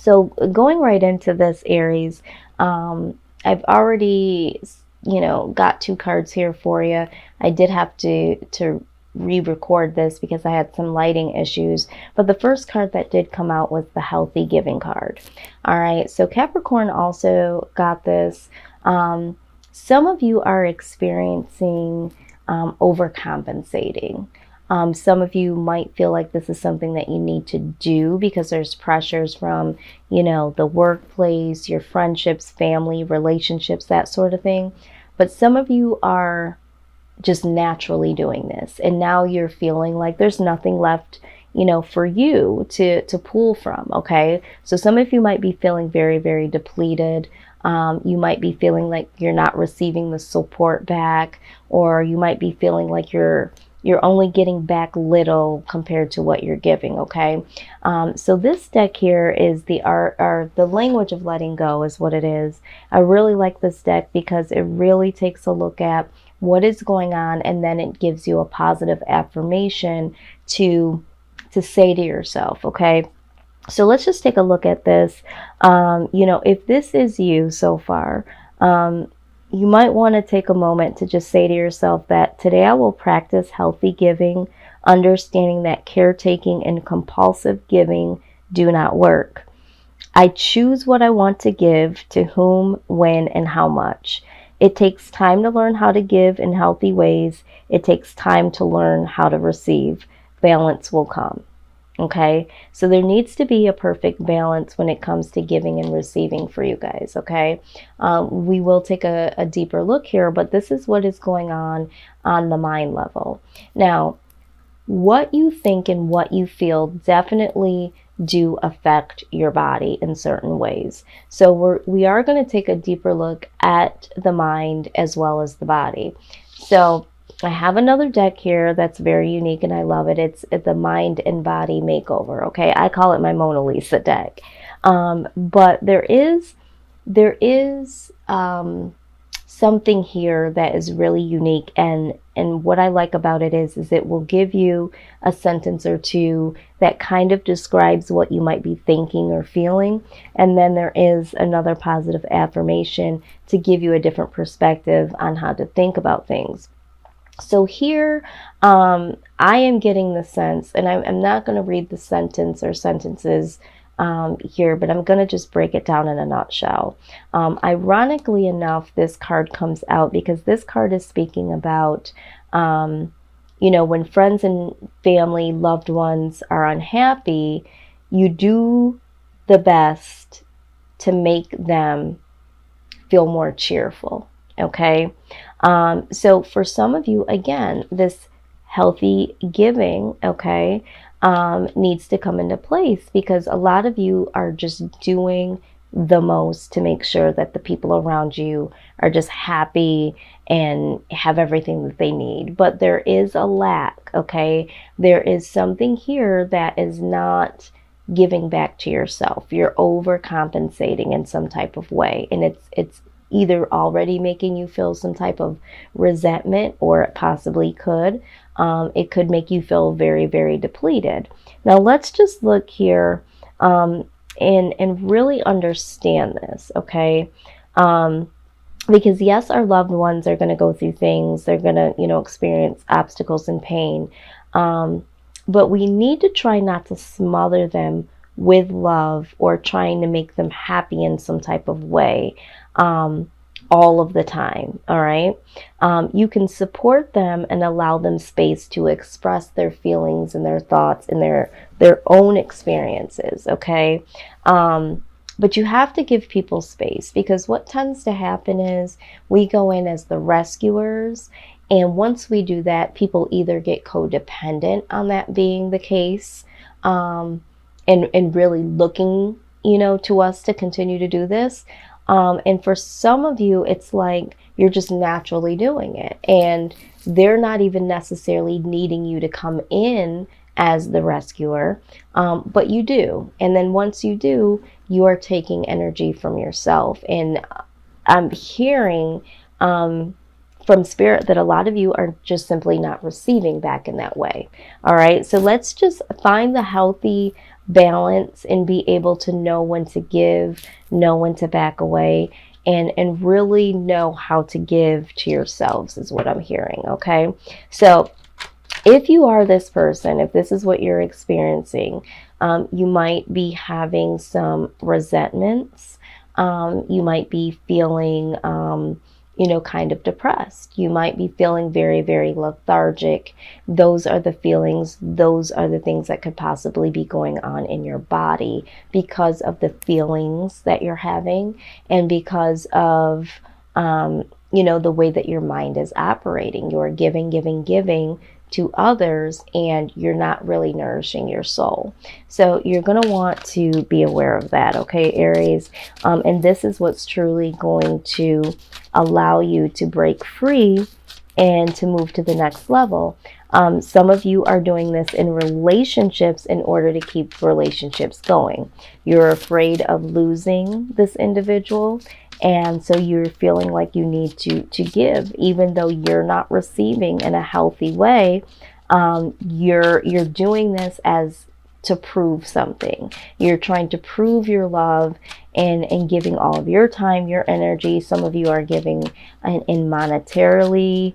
So going right into this, Aries, I've already, got two cards here for you. I did have to re-record this because I had some lighting issues. But the first card that did come out was the Healthy Giving card. All right, so Capricorn also got this. Some of you are experiencing overcompensating. Some of you might feel like this is something that you need to do because there's pressures from, the workplace, your friendships, family, relationships, that sort of thing. But some of you are just naturally doing this. And now you're feeling like there's nothing left, for you to pull from. Okay. So some of you might be feeling very, very depleted. You might be feeling like you're not receiving the support back, or you might be feeling like you're only getting back little compared to what you're giving. Okay. So this deck here is the art, or the language of letting go is what it is. I really like this deck because it really takes a look at what is going on, and then it gives you a positive affirmation to say to yourself. Okay. So let's just take a look at this. If this is you so far, you might want to take a moment to just say to yourself that today I will practice healthy giving, understanding that caretaking and compulsive giving do not work. I choose what I want to give, to whom, when, and how much. It takes time to learn how to give in healthy ways. It takes time to learn how to receive. Balance will come. Okay, so there needs to be a perfect balance when it comes to giving and receiving for you guys. Okay, we will take a deeper look here, but this is what is going on the mind level. Now, what you think and what you feel definitely do affect your body in certain ways. So we are going to take a deeper look at the mind as well as the body. So I have another deck here that's very unique and I love it. It's the Mind and Body Makeover. Okay, I call it my Mona Lisa deck. But there is something here that is really unique, and what I like about it is it will give you a sentence or two that kind of describes what you might be thinking or feeling, and then there is another positive affirmation to give you a different perspective on how to think about things. So here, I am getting the sense, and I'm not going to read the sentence or sentences here, but I'm going to just break it down in a nutshell. Ironically enough, this card comes out because this card is speaking about, when friends and family, loved ones are unhappy, you do the best to make them feel more cheerful. Okay. So for some of you, again, this healthy giving, okay, needs to come into place because a lot of you are just doing the most to make sure that the people around you are just happy and have everything that they need. But there is a lack, okay? There is something here that is not giving back to yourself. You're overcompensating in some type of way, and it's either already making you feel some type of resentment, or it possibly could. It could make you feel very, very depleted. Now let's just look here and really understand this, okay? Because yes, our loved ones are going to go through things. They're going to, experience obstacles and pain. But we need to try not to smother them with love or trying to make them happy in some type of way. All of the time. All right. You can support them and allow them space to express their feelings and their thoughts and their own experiences. Okay. But you have to give people space, because what tends to happen is we go in as the rescuers. And once we do that, people either get codependent on that being the case, and really looking, to us to continue to do this. And for some of you, it's like you're just naturally doing it, and they're not even necessarily needing you to come in as the rescuer, but you do. And then once you do, you are taking energy from yourself. And I'm hearing from spirit that a lot of you are just simply not receiving back in that way. All right, so let's just find the healthy balance and be able to know when to give, know when to back away, and really know how to give to yourselves is what I'm hearing, okay? So if you are this person, if this is what you're experiencing, you might be having some resentments. You might be feeling, kind of depressed. You might be feeling very, very lethargic. Those are the feelings, those are the things that could possibly be going on in your body because of the feelings that you're having and because of, the way that your mind is operating. You're giving, giving, giving to others, and you're not really nourishing your soul. So you're going to want to be aware of that, okay, Aries? And this is what's truly going to allow you to break free and to move to the next level. Some of you are doing this in relationships in order to keep relationships going. You're afraid of losing this individual, and so you're feeling like you need to give, even though you're not receiving in a healthy way. You're doing this as to prove something. You're trying to prove your love and giving all of your time, your energy. Some of you are giving in monetarily,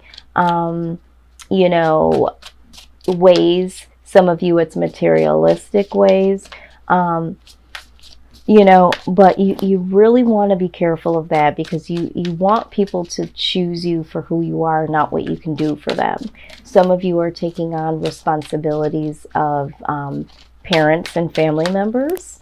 ways. Some of you it's materialistic ways. But you really want to be careful of that because you want people to choose you for who you are, not what you can do for them. Some of you are taking on responsibilities of parents and family members.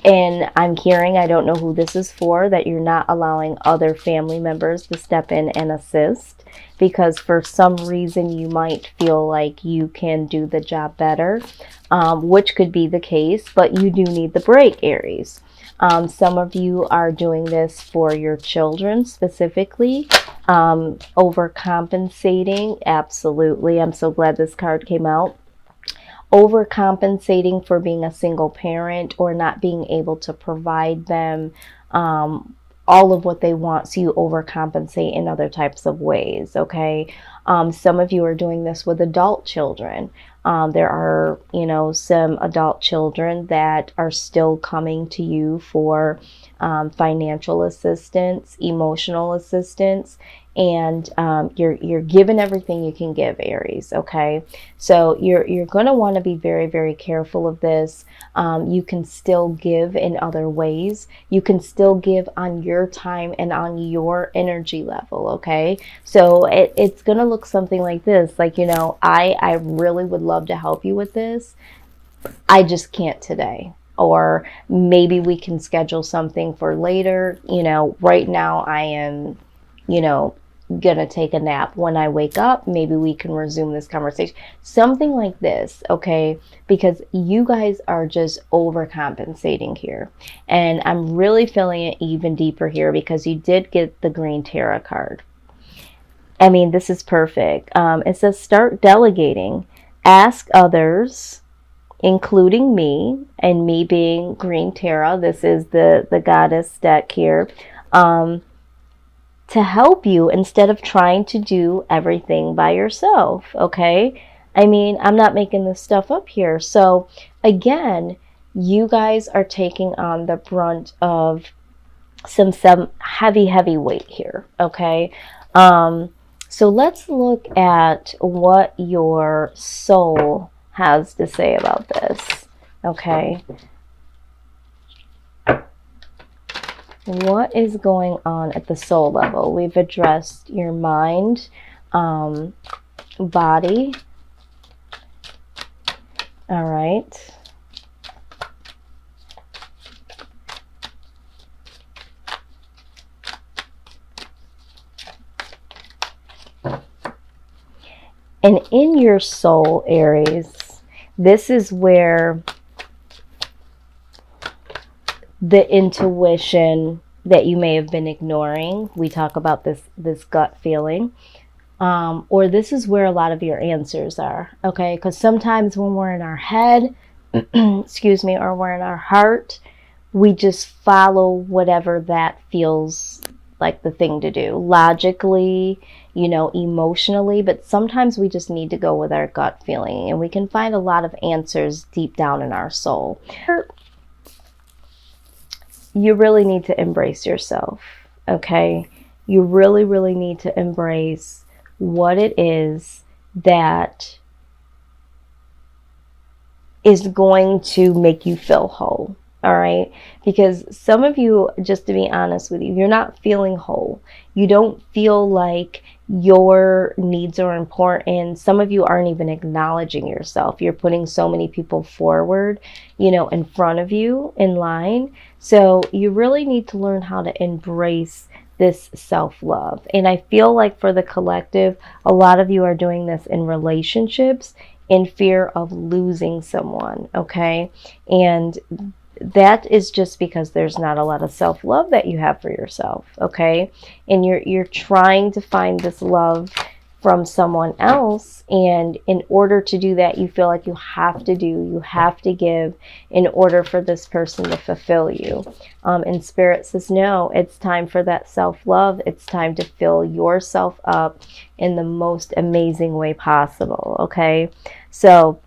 And I'm hearing, I don't know who this is for, that you're not allowing other family members to step in and assist because for some reason you might feel like you can do the job better, which could be the case, but you do need the break, Aries. Some of you are doing this for your children specifically, overcompensating. Absolutely. I'm so glad this card came out. Overcompensating for being a single parent or not being able to provide them all of what they want, so you overcompensate in other types of ways, okay? Some of you are doing this with adult children. There are, some adult children that are still coming to you for financial assistance, emotional assistance, and you're given everything you can give, Aries, okay? So you're going to want to be very, very careful of this. You can still give in other ways. You can still give on your time and on your energy level, okay? So it's going to look something like this. Like, I really would love to help you with this. I just can't today. Or maybe we can schedule something for later. Right now I am, gonna take a nap. When I wake up, maybe we can resume this conversation. Something like this, okay? Because you guys are just overcompensating here. And I'm really feeling it even deeper here because you did get the green tarot card. I mean, this is perfect. It says start delegating. Ask others, including me, and me being green tarot. This is the goddess deck here. To help you instead of trying to do everything by yourself, okay? I mean, I'm not making this stuff up here. So again, you guys are taking on the brunt of some heavy weight here, okay? So let's look at what your soul has to say about this, okay? What is going on at the soul level? We've addressed your mind, body. All right. And in your soul, Aries, this is where the intuition that you may have been ignoring. We talk about this gut feeling. Or this is where a lot of your answers are, okay? Because sometimes when we're in our head, excuse me, or we're in our heart, we just follow whatever that feels like the thing to do logically, emotionally, but sometimes we just need to go with our gut feeling, and we can find a lot of answers deep down in our soul. You really need to embrace yourself, okay? You really, really need to embrace what it is that is going to make you feel whole. All right. Because some of you, just to be honest with you, you're not feeling whole. You don't feel like your needs are important. Some of you aren't even acknowledging yourself. You're putting so many people forward, in front of you in line. So you really need to learn how to embrace this self-love. And I feel like for the collective, a lot of you are doing this in relationships in fear of losing someone, okay? And that is just because there's not a lot of self-love that you have for yourself, okay? And you're trying to find this love from someone else, and in order to do that, you feel like you have to give in order for this person to fulfill you. And Spirit says, no, it's time for that self-love. It's time to fill yourself up in the most amazing way possible, okay? So,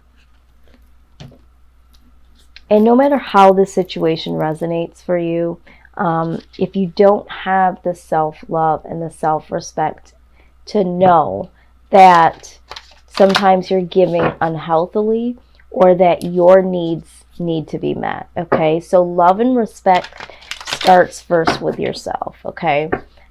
and no matter how the situation resonates for you, if you don't have the self-love and the self-respect to know that sometimes you're giving unhealthily or that your needs need to be met, okay? So love and respect starts first with yourself, okay?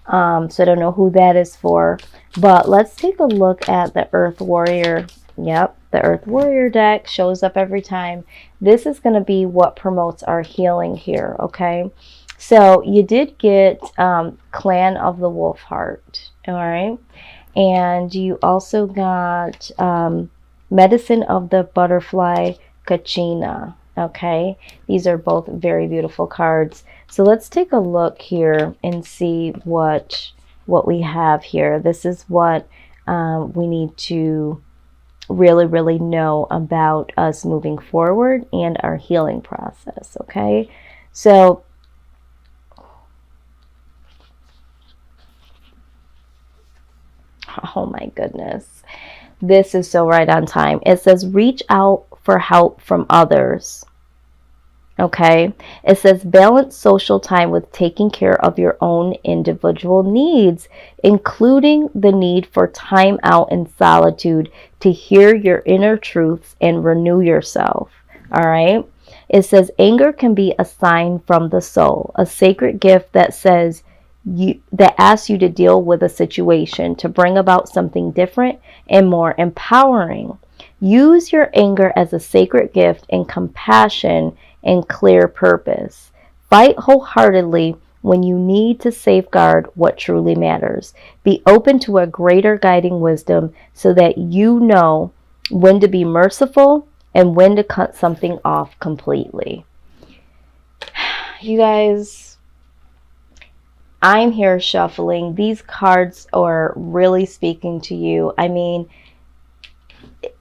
So I don't know who that is for, but let's take a look at the Earth Warrior. Yep, the Earth Warrior deck shows up every time. This is going to be what promotes our healing here, okay? So you did get Clan of the Wolf Heart, all right? And you also got Medicine of the Butterfly Kachina, okay? These are both very beautiful cards. So let's take a look here and see what we have here. This is what we need to really, really know about us moving forward and our healing process, okay? So oh my goodness, this is so right on time. It says reach out for help from others, okay? It says balance social time with taking care of your own individual needs, including the need for time out in solitude to hear your inner truths and renew yourself, all right? It says anger can be a sign from the soul, a sacred gift that says that asks you to deal with a situation to bring about something different and more empowering. Use your anger as a sacred gift and compassion and clear purpose. Fight wholeheartedly when you need to safeguard what truly matters. Be open to a greater guiding wisdom so that you know when to be merciful and when to cut something off completely. You guys, I'm here shuffling. These cards are really speaking to you. I mean,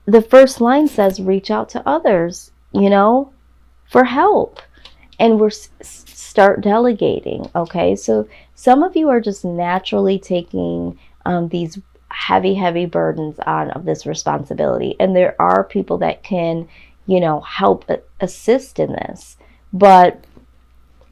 the first line says reach out to others, for help. And we're start delegating, okay? So some of you are just naturally taking these heavy burdens on of this responsibility. And there are people that can, help assist in this. But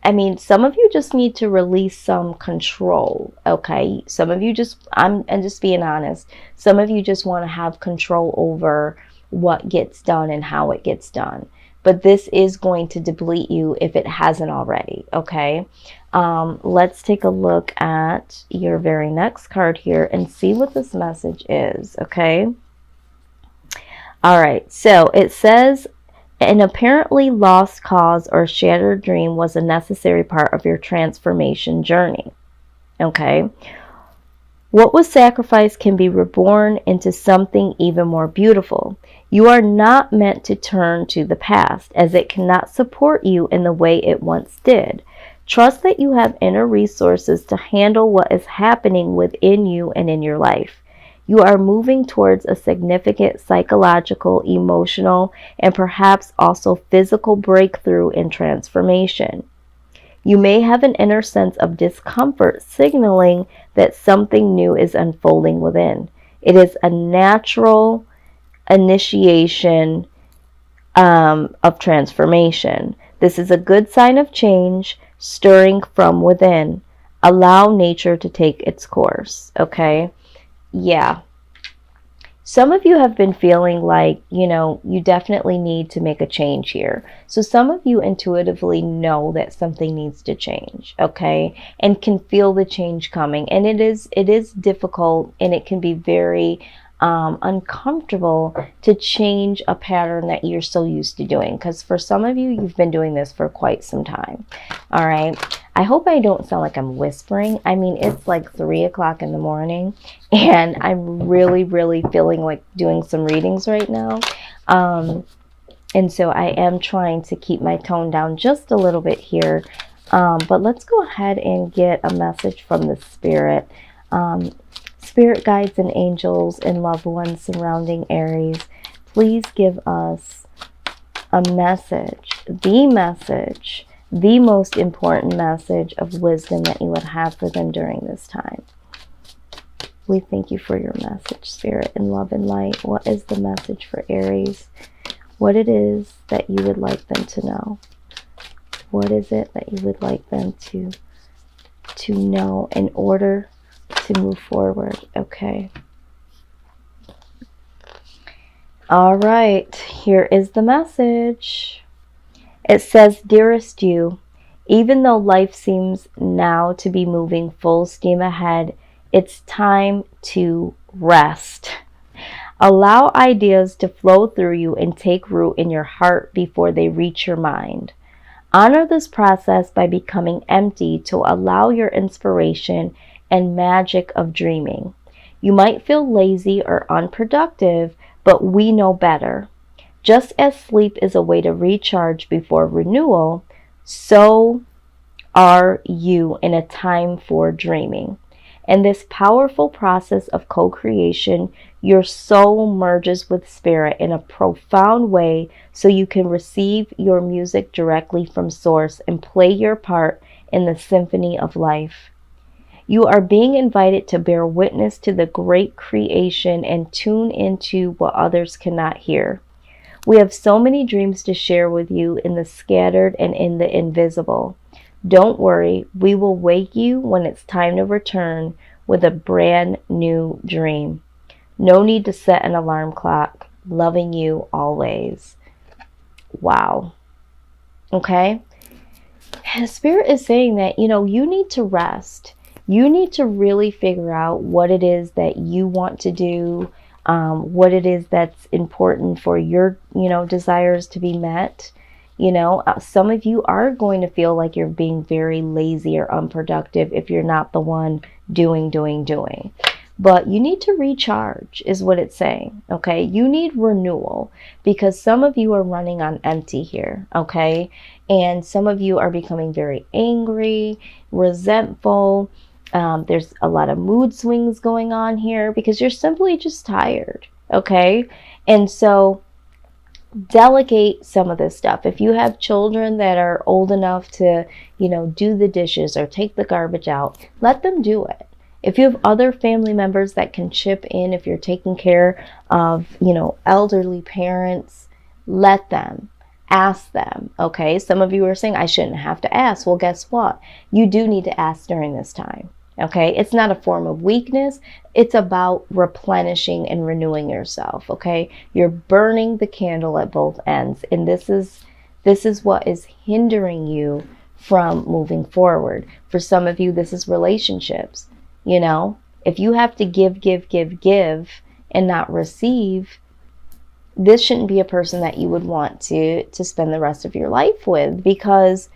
I mean, some of you just need to release some control, okay? Some of you I'm just being honest, some of you just want to have control over what gets done and how it gets done. But this is going to deplete you if it hasn't already, okay? Let's take a look at your very next card here and see what this message is, okay? All right, so it says, an apparently lost cause or shattered dream was a necessary part of your transformation journey. Okay. What was sacrificed can be reborn into something even more beautiful. You are not meant to turn to the past, as it cannot support you in the way it once did. Trust that you have inner resources to handle what is happening within you and in your life. You are moving towards a significant psychological, emotional, and perhaps also physical breakthrough and transformation. You may have an inner sense of discomfort, signaling that something new is unfolding within. It is a natural initiation of transformation. This is a good sign of change stirring from within. Allow nature to take its course, okay? Yeah. Some of you have been feeling like, you definitely need to make a change here. So some of you intuitively know that something needs to change, okay? And can feel the change coming. And it is difficult, and it can be very uncomfortable to change a pattern that you're so used to doing. Because for some of you, you've been doing this for quite some time. All right. I hope I don't sound like I'm whispering. I mean, it's like 3 o'clock in the morning, and I'm really, really feeling like doing some readings right now. And so I am trying to keep my tone down just a little bit here. But let's go ahead and get a message from the Spirit. Spirit guides and angels and loved ones surrounding Aries, please give us a message, the most important message of wisdom that you would have for them during this time. We thank you for your message, Spirit, in love and light. What is the message for Aries? What it is that you would like them to know? What is it that you would like them to know in order to move forward? Okay. All right, here is the message. It says, dearest you, even though life seems now to be moving full steam ahead, it's time to rest. Allow ideas to flow through you and take root in your heart before they reach your mind. Honor this process by becoming empty to allow your inspiration and magic of dreaming. You might feel lazy or unproductive, but we know better. Just as sleep is a way to recharge before renewal, so are you in a time for dreaming. In this powerful process of co-creation, your soul merges with spirit in a profound way so you can receive your music directly from source and play your part in the symphony of life. You are being invited to bear witness to the great creation and tune into what others cannot hear. We have so many dreams to share with you in the scattered and in the invisible. Don't worry, we will wake you when it's time to return with a brand new dream. No need to set an alarm clock. Loving you always. Wow. Okay? Spirit is saying that, you need to rest. You need to really figure out what it is that you want to do, what it is that's important for your, desires to be met. Some of you are going to feel like you're being very lazy or unproductive if you're not the one doing. But you need to recharge is what it's saying, okay? You need renewal because some of you are running on empty here, okay? And some of you are becoming very angry, resentful. There's a lot of mood swings going on here because you're simply just tired, okay? And so delegate some of this stuff. If you have children that are old enough to, do the dishes or take the garbage out, let them do it. If you have other family members that can chip in, if you're taking care of, elderly parents, let them. Ask them, okay? Some of you are saying, I shouldn't have to ask. Well, guess what? You do need to ask during this time, okay? It's not a form of weakness. It's about replenishing and renewing yourself, okay? You're burning the candle at both ends, and this is what is hindering you from moving forward. For some of you, this is relationships. If you have to give and not receive, this shouldn't be a person that you would want to spend the rest of your life with, because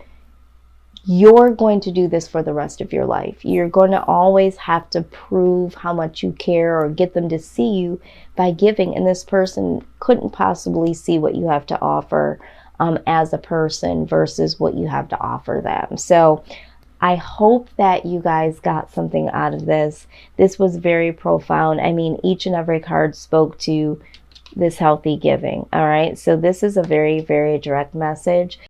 you're going to do this for the rest of your life. You're going to always have to prove how much you care or get them to see you by giving, and this person couldn't possibly see what you have to offer as a person versus what you have to offer them. So I hope that you guys got something out of this. This was very profound. I mean, each and every card spoke to this healthy giving. All right. So this is a very, very direct message.